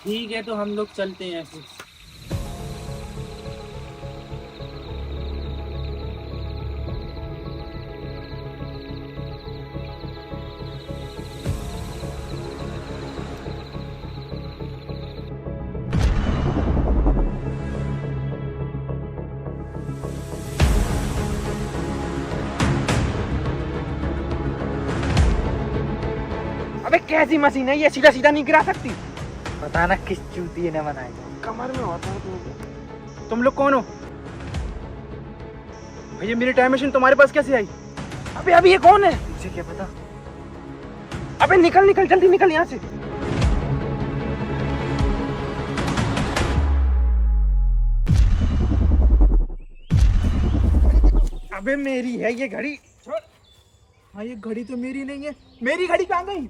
ठीक है, तो हम लोग चलते हैं फिर। अबे कैसी मशीन है ये, सीधा सीधा नहीं गिरा सकती? पता ना किस चूतिए ने बनाई। कमर में होता है। तुम लोग कौन हो भैया? मेरी टाइम मशीन तुम्हारे पास कैसे आई? अबे अभी ये कौन है? तुझे क्या पता? अबे निकल निकल, जल्दी निकल यहाँ से। अबे मेरी है ये घड़ी। छोड़। हाँ ये घड़ी तो मेरी नहीं है। मेरी घड़ी कहाँ गई?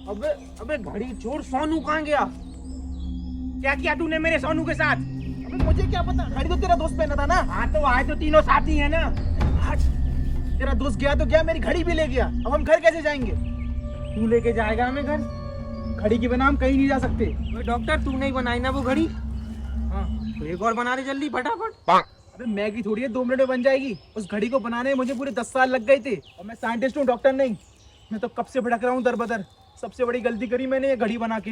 अबे अबे घड़ी छोड़, सोनू कहाँ गया? क्या किया तूने मेरे सोनू के साथ? अबे मुझे क्या पता, घड़ी तो तेरा दोस्त पहना था ना। हाँ तो आए तो तीनों साथी है ना। हट। तेरा दोस्त गया तो गया, मेरी घड़ी भी ले गया। अब हम घर कैसे जाएंगे? तू लेके जाएगा हमें घर? घड़ी के बिना हम कहीं नहीं जा सकते। डॉक्टर तू नहीं बनाई ना वो घड़ी? हाँ तो एक और बना दे जल्दी फटाफट। अबे मैगी थोड़ी है 2 मिनट में बन जाएगी। उस घड़ी को बनाने में मुझे पूरे 10 साल लग गए थे। और मैं साइंटिस्ट हूँ, डॉक्टर नहीं। मैं तो कब से भटक रहा हूँ दर बदर। सबसे बड़ी गलती करी मैंने ये घड़ी बना के।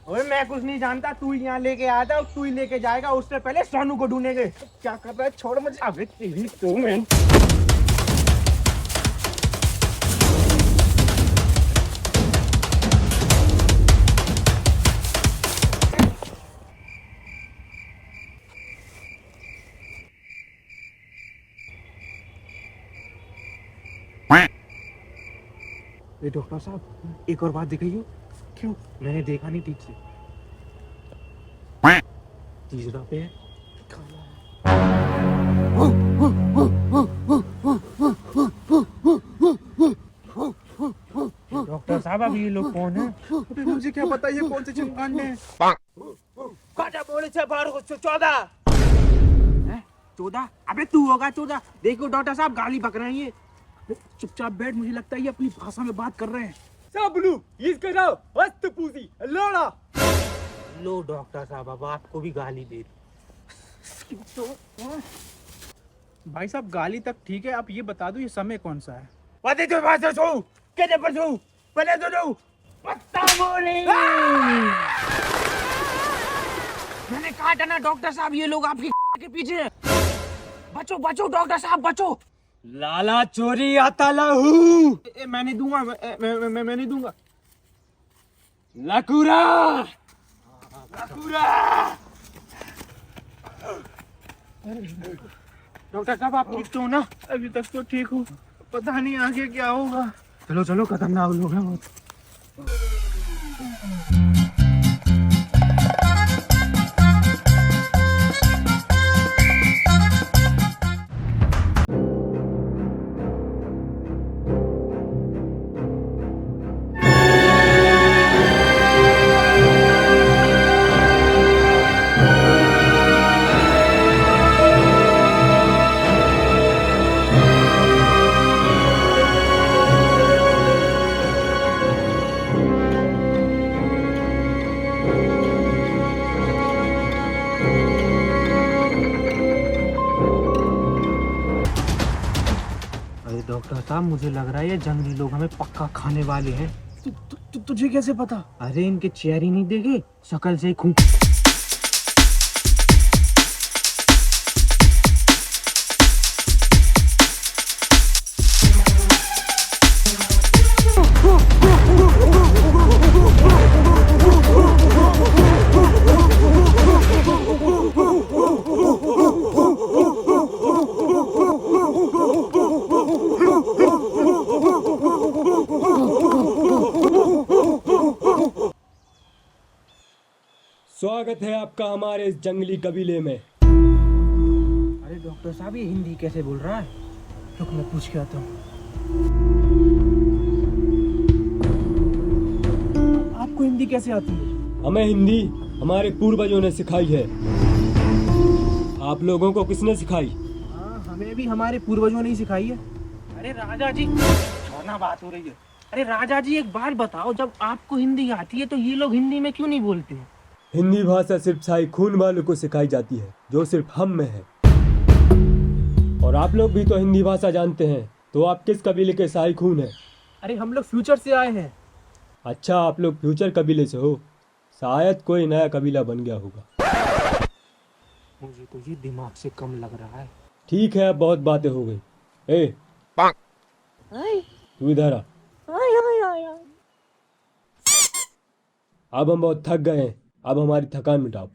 ओए मैं कुछ नहीं जानता, तू ही यहाँ लेके आया था, तू ही लेके जाएगा। उससे पहले सोनू को ढूंढेंगे। क्या कर रहा है? छोड़ मुझे। अबे तेरी तो मैं। ये डॉक्टर साहब एक और बात दिखाइए। क्यों? मैंने देखा नहीं ठीक से। तीसरा पे है। डॉक्टर साहब अब ये लोग कौन है? अबे मुझे क्या पता ये कौन से चिमकांडे हैं। काटा बोले से 14। 14? अबे तू होगा 14। देखो डॉक्टर साहब गाली बक रहे हैं ये। चुपचाप बैठ, मुझे लगता है ये अपनी भाषा में बात कर रहे हैं। लो डॉक्टर साहब अब आपको भी गाली दे दी। भाई साहब गाली तक ठीक है, आप ये बता दो ये समय कौन सा है? पते तो बात सो कहते पर सो पहले तो दो पत्ता बोले। मैंने कहा था ना डॉक्टर साहब ये लोग आपकी के पीछे हैं। बचो बचो डॉक्टर साहब बचो। लाला चोरी आता लहू। मैं नहीं दूंगा। मैं नहीं दूंगा। लकुरा लकुरा। डॉक्टर साहब आप ठीक तो हो ना? अभी तक तो ठीक हूँ, पता नहीं आगे क्या होगा। चलो चलो, खतरनाक लोग हैं बहुत। डॉक्टर साहब मुझे लग रहा है ये जंगली लोग हमें पक्का खाने वाले हैं। तुझे कैसे पता? अरे इनके चेहरे नहीं देखे, शक्ल से ही खून। स्वागत है आपका हमारे इस जंगली कबीले में। अरे डॉक्टर साहब ये हिंदी कैसे बोल रहा है? रुक मैं पूछ के आता हूँ। आपको हिंदी कैसे आती है? हमें हिंदी हमारे पूर्वजों ने सिखाई है। आप लोगों को किसने सिखाई? हाँ हमें भी हमारे पूर्वजों ने ही सिखाई है। अरे राजा जी छोड़ना, बात हो रही है। अरे राजा जी एक बात बताओ, जब आपको हिंदी आती है तो ये लोग हिंदी में क्यों नहीं बोलते? हिंदी भाषा सिर्फ शाही खून वालों को सिखाई जाती है, जो सिर्फ हम में है। और आप लोग भी तो हिंदी भाषा जानते हैं, तो आप किस कबीले के शाही खून हैं? अरे हम लोग फ्यूचर से आए हैं। अच्छा, आप लोग फ्यूचर कबीले से हो। शायद कोई नया कबीला बन गया होगा। मुझे तो ये दिमाग से कम लग रहा है। ठीक है, अब बहुत बातें हो गई। ए, तू इधर आ। अब हम बहुत थक गए हैं, अब हमारी थकान मिटाओ।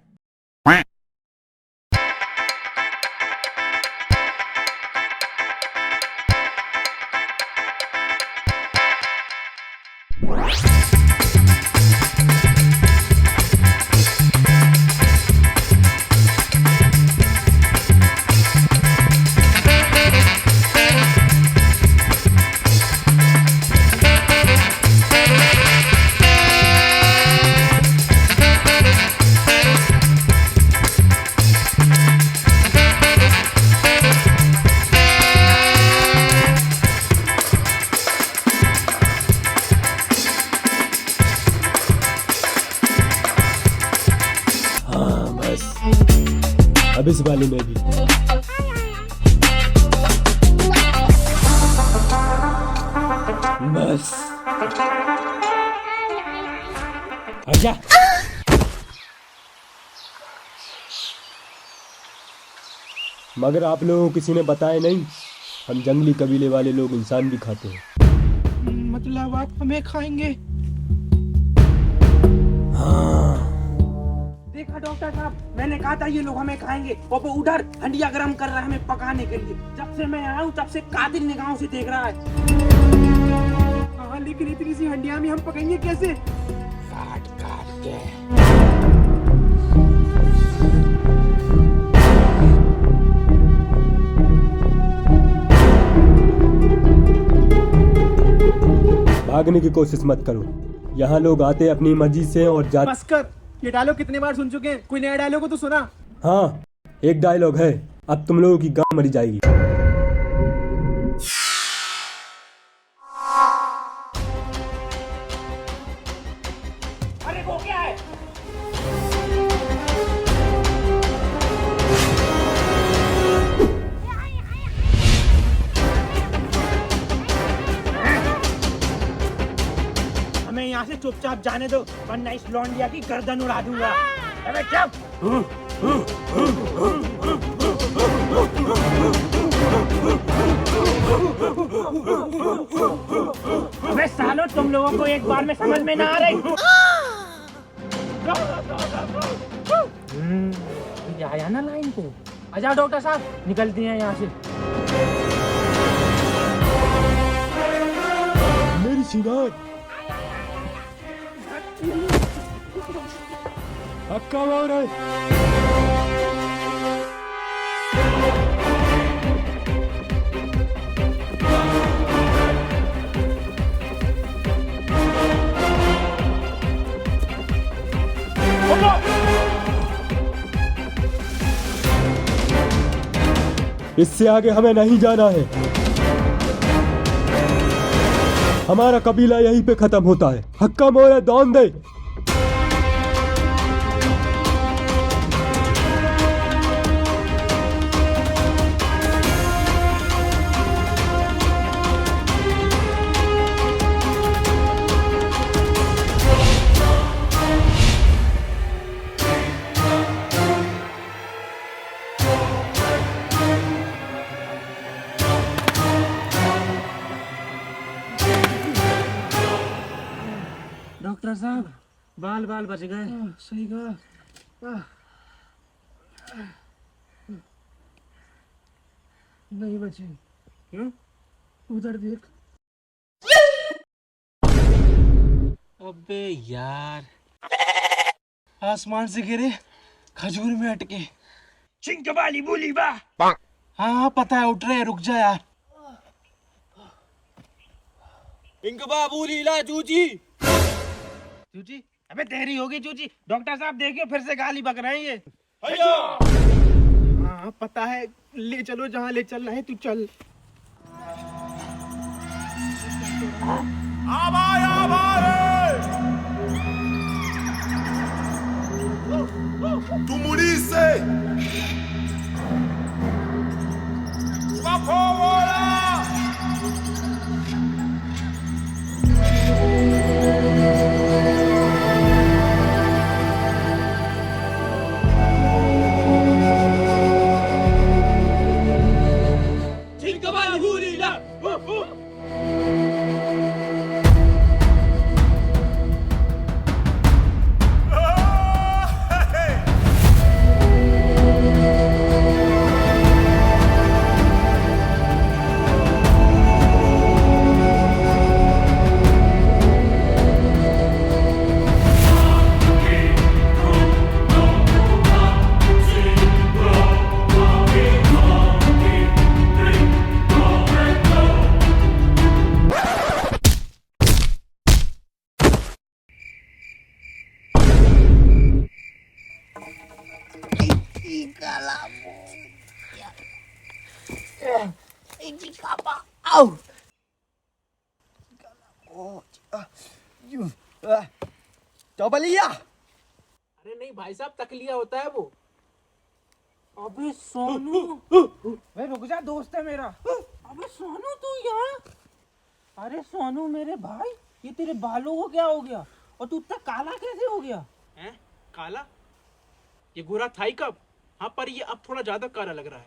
अब इस वाले में भी। बस आजा। मगर आप लोगों को किसी ने बताया नहीं, हम जंगली कबीले वाले लोग इंसान भी खाते हैं। मतलब आप हमें खाएंगे? देखा डॉक्टर साहब, मैंने कहा था ये लोग हमें खाएंगे। और वो उधर हंडिया गरम कर रहा है हमें पकाने के लिए। जब से मैं आया हूँ तब से कातिल निगाहों से देख रहा है। हाँ, लेकिन इतनी सी हंडिया में हम पकाएंगे कैसे? काट काट के। भागने की कोशिश मत करो, यहाँ लोग आते अपनी मर्जी से और जाते। बस कर, ये डायलॉग कितने बार सुन चुके हैं, कोई नया डायलॉग हो तो सुना। हाँ, एक डायलॉग है, अब तुम लोगों की गांव मरी जाएगी। अरे वो क्या है? हमें यहाँ से चुपचाप जाने दो, वरना इस लौंडिया की गर्दन उड़ा दूंगा। अबे चुप! अबे सालो, तुम लोगों को एक बार में समझ में ना आ रही? ये आया ना लाइन पे। आजा डॉक्टर साहब, निकलते हैं यहाँ से। मेरी शिकार हक्का मार है। इससे आगे हमें नहीं जाना है। हमारा कबीला यहीं पे खत्म होता है। हक्का मोरा दौन दे। डॉक्टर साहब, बाल बाल बच गए। सही कहा। नहीं बचे। क्यों? उधर देख। अबे यार, आसमान से गिरे, खजूर में अटके। चिंक वाली बोली बा। हाँ पता है, उठ रहे, रुक जा यार। इंकबा बोली ला जूजी। चूची? अबे देरी होगी चूची। डॉक्टर साहब देखिए, फिर से गाली बक रहे हैं ये। हाँ पता है, ले चलो जहाँ ले चल रहे हैं, तू चल। काला जी कापा आओ चौबलिया। अरे नहीं भाई साहब, तकलिया होता है वो। अबे सोनू, भाई रुक जा, दोस्त है मेरा। अबे सोनू तू यहाँ? अरे सोनू मेरे भाई, ये तेरे बालों को क्या हो गया और तू इतना काला कैसे हो गया? हैं? काला? ये गोरा था ही कब? हाँ पर ये अब थोड़ा ज्यादा काला लग रहा है।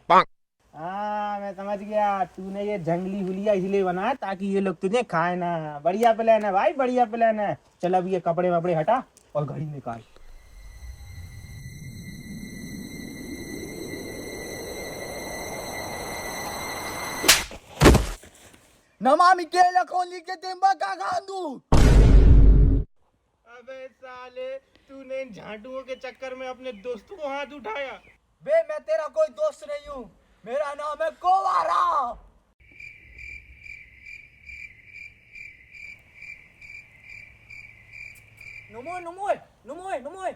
हाँ मैं समझ गया, तूने ये जंगली हुलिया इसलिए बनाया ताकि ये लोग तुझे खाए ना। बढ़िया प्लान है भाई, बढ़िया प्लान है। चल अब ये कपड़े वपड़े हटा और घड़ी निकाल। नमामि केला खोली के तिम्बा का गांधू। अबे साले, तूने इन झांटुओं के चक्कर में अपने दोस्तों को हाथ उठाया। बे मैं तेरा कोई दोस्त नहीं हूँ, मेरा नाम है कोवारा। नुमोय नुमोय नुमोय नुमोय।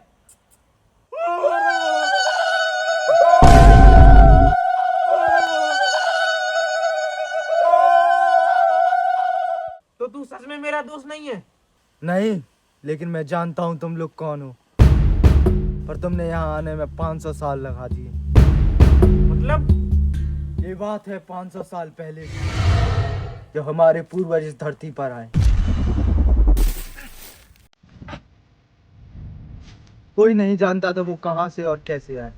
तो तू सच में मेरा दोस्त नहीं है? नहीं, लेकिन मैं जानता हूँ तुम लोग कौन हो। पर तुमने यहाँ आने में 500 साल लगा दिए। मतलब? ये बात है 500 साल पहले की, जब हमारे पूर्वज इस धरती पर आए। कोई नहीं जानता था वो कहाँ से और कैसे आए।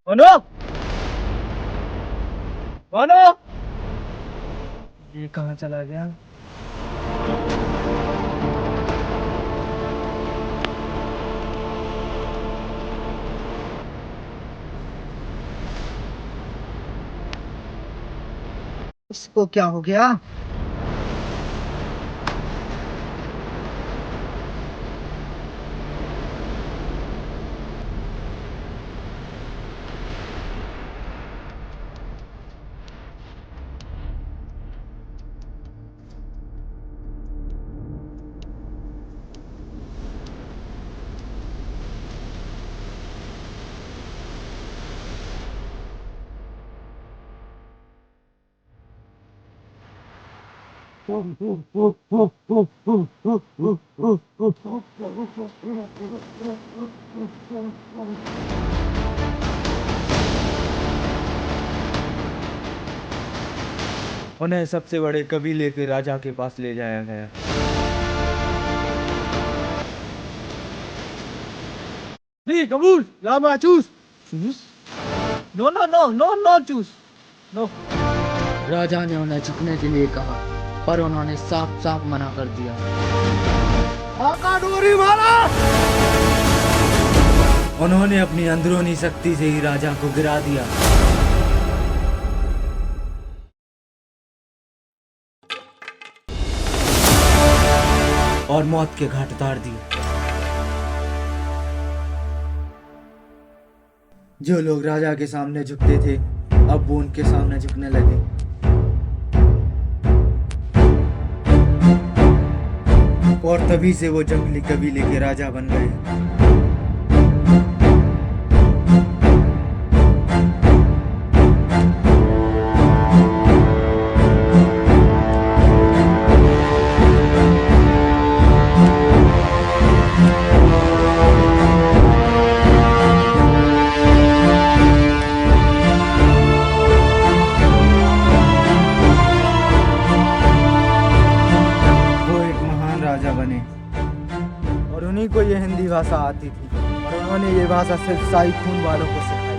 मनो, मनो, ये कहाँ चला गया? उसको क्या हो गया? उन्हें सबसे बड़े कबीले के राजा के पास ले जाया गया। नहीं कबूल, लामा चूस। No no no no no choose no. राजा ने उन्हें झुकने के लिए कहा, पर उन्होंने साफ साफ मना कर दिया। डोरी मारा। उन्होंने अपनी अंदरूनी शक्ति से ही राजा को गिरा दिया। और मौत के घाट उतार दिए। जो लोग राजा के सामने झुकते थे, अब वो उनके सामने झुकने लगे। और तभी से वो जंगली कबीले के राजा बन गए। बने और उन्हीं को ये हिंदी भाषा आती थी और उन्होंने ये भाषा सिर्फ शाही खून वालों को सिखाई।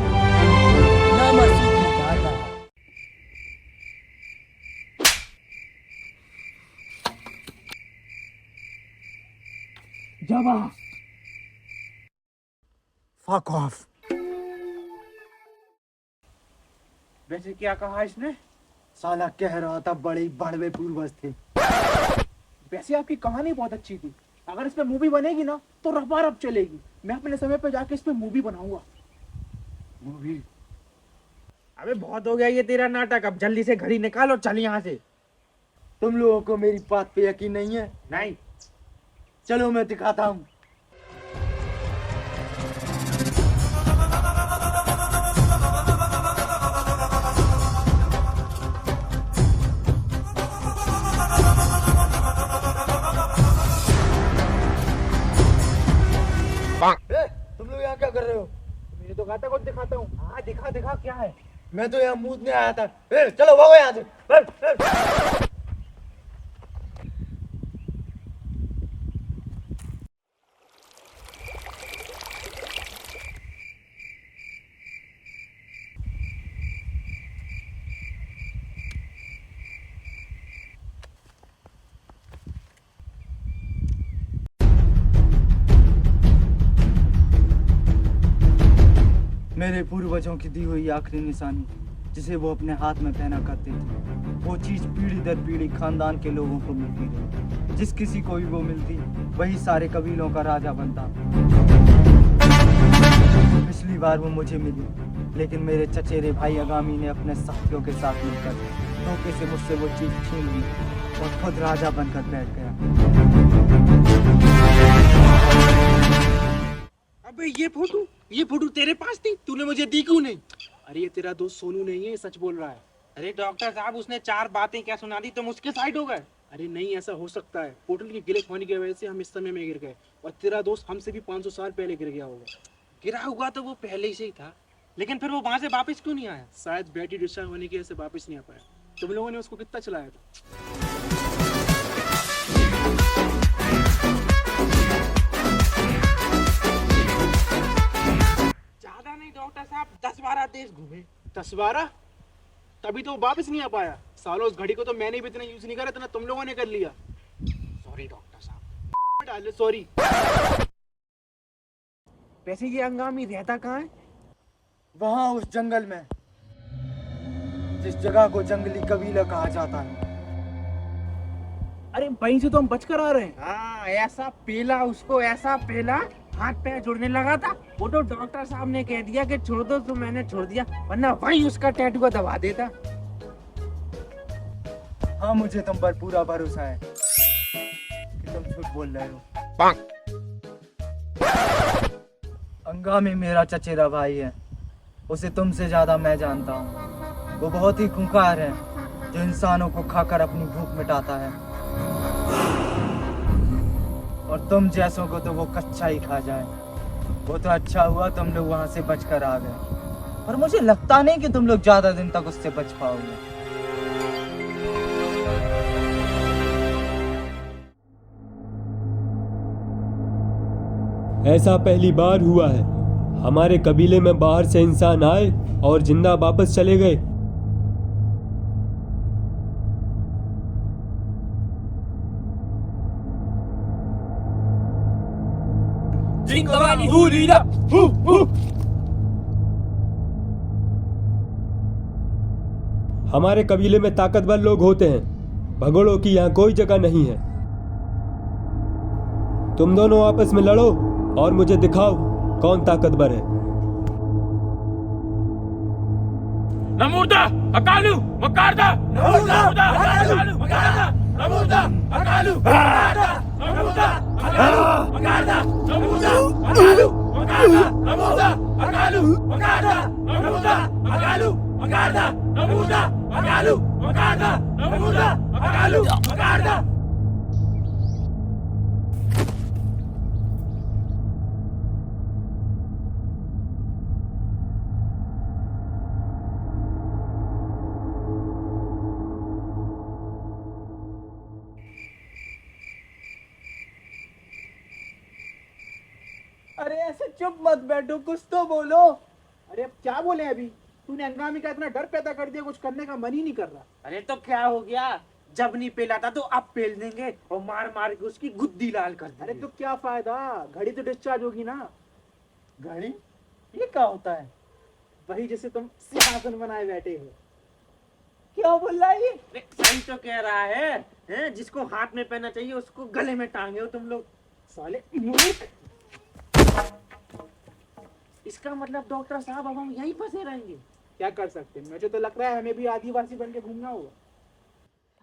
जबा फक ऑफ। वैसे क्या कहा इसने? साला कह रहा था बड़े बड़वे पूर्वज थे। वैसे आपकी कहानी बहुत अच्छी थी। अगर इस पे मूवी बनेगी ना तो रफ्तार चलेगी। मैं अपने समय पे जाके इस पे मूवी बनाऊंगा। मूवी? अबे बहुत हो गया ये तेरा नाटक, अब जल्दी से घड़ी निकाल और चल यहाँ से। तुम लोगों को मेरी बात पे यकीन नहीं है? नहीं। चलो मैं दिखाता हूँ। तुम लोग यहाँ क्या कर रहे हो? मैंने तो कहा था कुछ दिखाता हूँ। हाँ दिखा दिखा, क्या है? मैं तो यहाँ मूदने आया था। चलो भागो यहाँ से। मेरे पूर्वजों की दी हुई आखिरी निशानी, जिसे वो अपने हाथ में पहना करते थे, वो चीज पीढ़ी दर पीढ़ी खानदान के लोगों को मिलती रही। जिस किसी को भी वो मिलती, वही सारे कबीलों का राजा बनता। पिछली बार वो मुझे मिली, लेकिन मेरे चचेरे भाई अगामी ने अपने साथियों के साथ मिलकर धोखे से मुझसे वो चीज छीन ली और खुद राजा बनकर बैठ गया। अबे ये फोटो तेरे पास थी? तूने मुझे दी क्यों नहीं? अरे ये तेरा दोस्त सोनू नहीं है, सच बोल रहा है। अरे डॉक्टर साहब, उसने 4 बातें क्या सुना दी, तुम उसके साइड हो गए? अरे नहीं, ऐसा हो सकता है। पोर्टल की गिलिच होने की वजह से हम इस समय में गिर गए, और तेरा दोस्त हमसे भी 500 साल पहले गिर गया होगा। गिरा हुआ तो वो पहले ही से ही था, लेकिन फिर वो वहां से वापस क्यों नहीं आया? शायद बैटरी डिस्चार्ज होने की वजह से वापस नहीं आ पाया। तुम लोगों ने उसको कितना चलाया था? ज्यादा नहीं डॉक्टर साहब, 10-12 देश घूमे। 10-12? तभी तो वापस नहीं आ पाया। सालों उस घड़ी को तो मैंने भी इतना यूज नहीं करा, इतना तुम लोगों ने कर लिया। सॉरी डॉक्टर साहब। डालो सॉरी। वैसे ये अंगामी रहता कहाँ है? वहाँ उस जंगल में, जिस जगह को जंगली कबीला कहा जाता है। अरे वहीं से तो हम बचकर आ रहे हैं। हाँ, ऐसा पेला उसको, ऐसा पेला हाथ पैर जुड़ने लगा था। वो तो डॉक्टर साहब ने कह दिया कि छोड़ दो, तो मैंने छोड़ दिया, वरना वहीं उसका टैटू को दबा देता। हाँ, मुझे तुम पर पूरा भरोसा है कि तुम झूठ बोल रहे हो। अंगामी मेरा चचेरा भाई है, उसे तुमसे ज्यादा मैं जानता हूँ। वो बहुत ही खूंखार है, जो इंसानों को खाकर अपनी भूख मिटाता है, और तुम जैसों को तो वो कच्चा ही खा जाए। वो तो अच्छा हुआ तुम लोग वहां से बचकर आ गए, पर मुझे लगता नहीं कि तुम लोग ज्यादा दिन तक उससे बच पाओगे। ऐसा पहली बार हुआ है। हमारे कबीले में बाहर से इंसान आए और जिंदा वापस चले गए। हमारे कबीले में ताकतवर लोग होते हैं, भगोड़ों की यहाँ कोई जगह नहीं है। तुम दोनों आपस में लड़ो और मुझे दिखाओ कौन ताकतवर है। नमूदा अकालू मकारदा, नमूदा अकालू मकारदा, नमूदा अकालू मकारदा, नमूदा अकालू मकारदा, नमूदा अकालू मकारदा, नमूदा अकालू मकारदा, नमूदा अकालू मकारदा, नमूदा अकालू मकारदा, नमूदा अकालू मकारदा। अरे ऐसे चुप मत बैठो, कुछ तो बोलो। अरे अब क्या बोले? अभी तूने अंगामी का इतना डर पैदा कर दिया, कुछ करने का मन ही नहीं कर रहा। अरे तो क्या हो गया? जब नहीं पेला था तो अब पेल देंगे और मार मार के उसकी गुद्दी लाल कर देंगे। अरे तो क्या फायदा, घड़ी तो डिस्चार्ज होगी ना। घड़ी? ये क्या होता है? वही जिसे तुम सिंहासन बनाए बैठे हो। क्या बोल रहा है ये? अरे सही तो कह रहा है, हैं? जिसको हाथ में पहनना चाहिए उसको गले में टांगे हो तुम लोग। साले मूर्ख। इसका मतलब डॉक्टर साहब अब हम यहीं फंसे रहेंगे। क्या कर सकते हैं? मुझे तो लग रहा है हमें भी आदिवासी बन के घूमना होगा।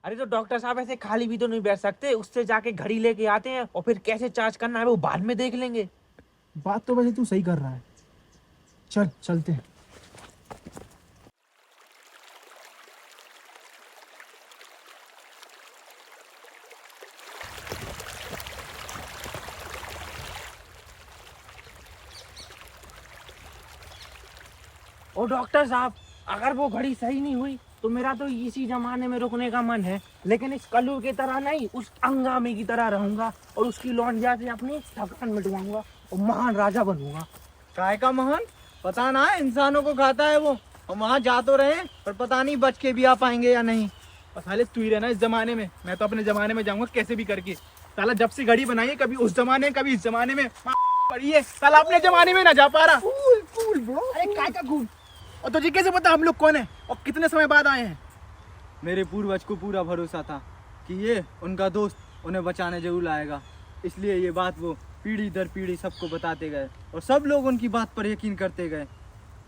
अरे तो डॉक्टर साहब ऐसे खाली भी तो नहीं बैठ सकते, उससे जाके घड़ी लेके आते हैं और फिर कैसे चार्ज करना है वो बाद में देख लेंगे। बात तो वैसे तू सही कर रहा है, चल चलते हैं। ओ डॉक्टर साहब, अगर वो घड़ी सही नहीं हुई तो मेरा तो इसी जमाने में रुकने का मन है, लेकिन इस कल्लू की तरह नहीं, उस अंगामी की तरह रहूंगा और उसकी लौंडिया से अपनी थकान मिटवाऊंगा और महान राजा बनूंगा। काय का महान? पता ना है, इंसानों को खाता है वो। हम वहाँ जा तो रहे पर पता नहीं बच के भी आ पाएंगे या नहीं। और साले तू ही रहना इस जमाने में, मैं तो अपने जमाने में जाऊंगा कैसे भी करके। साला जब से घड़ी बनाई है, कभी उस जमाने कभी इस जमाने में पड़ी है, साला अपने जमाने में ना जा पा रहा। अरे काय का कूल। और तुझे कैसे पता हम लोग कौन है और कितने समय बाद आए हैं? मेरे पूर्वज को पूरा भरोसा था कि ये उनका दोस्त उन्हें बचाने जरूर आएगा, इसलिए ये बात वो पीढ़ी दर पीढ़ी सबको बताते गए और सब लोग उनकी बात पर यकीन करते गए।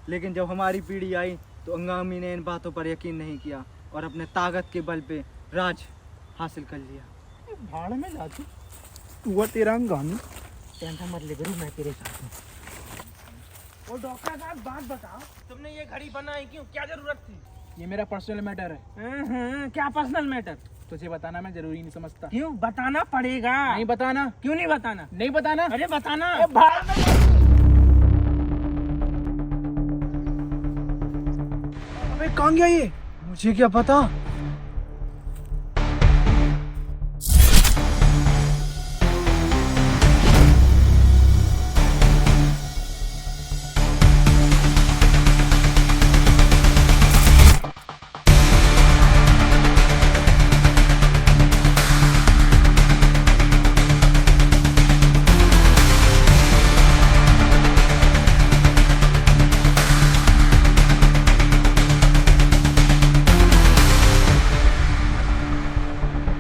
लेकिन जब हमारी पीढ़ी आई तो अंगामी ने इन बातों पर यकीन नहीं किया और अपने ताकत के बल पे राज हासिल कर लिया। भाड़ में जा तू और तेरा अंगामी। टेंशन मत ले गुरु, मैं तेरे साथ हूँ। और डॉक्टर साहब बात बताओ, तुमने ये घड़ी बनाई क्यों, क्या जरूरत थी? ये मेरा पर्सनल मैटर है, क्या पर्सनल मैटर? तुझे बताना मैं जरूरी नहीं समझता। क्यों बताना पड़ेगा? नहीं बताना। क्यों नहीं बताना? नहीं बताना। अरे बताना। अबे कहाँ गया ये? मुझे क्या पता।